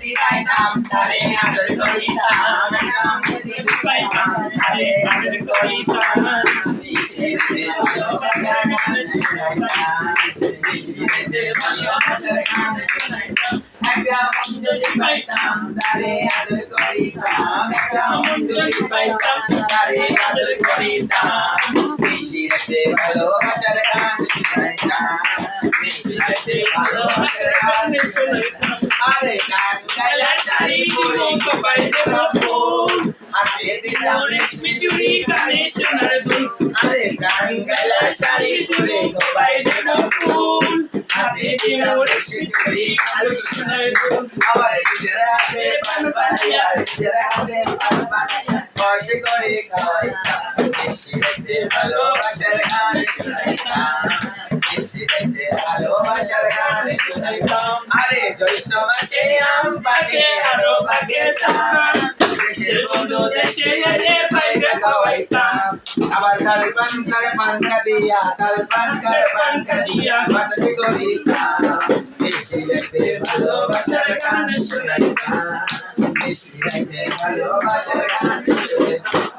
যদি পাইতাম তারে আদর করিতাম যদি পাইতাম তারে আদর করিতাম নিশিতে ভালোবাসার গান শোনাইতাম নিশিতে ভালোবাসার গান শোনাইতাম একটা মন যদি পাইতাম তারে আদর করিতাম একটা মন যদি পাইতাম তারে আদর করিতাম নিশিতে ভালোবাসার গান শোনাইতাম নিশিতে ভালোবাসার গান শোনাইতাম আরে গান গাইলার শাড়ি পরে কপালে দেব ফুল হাতে দিলাম রেশমি চুড়ি কানে সোনার দুল আরে গান গাইলার শাড়ি পরে কপালে দেব ফুল হাতে দিলাম রেশমি চুড়ি কানে সোনার দুল আবার নিজের হাতে পান বানাইয়া নিজের হাতে পান বানাইয়া বসে করে খাওয়াইতাম নিশিতে ভালোবাসার গান শোনাইতাম নিশিতে ভালোবাসার গান শোনাইতাম আরে জ্যৈষ্ঠ মাসে আম পাকে আরো পাকে যাম দেশের বন্ধু দেশে এলে পাইরে খাওয়াইতাম আবার তাল পানকা দিয়া তাল পানকা দিয়া বাতাসে করিতাম নিশিতে ভালোবাসার গান শোনাইতাম নিশিতে ভালোবাসার গান শোনাইতাম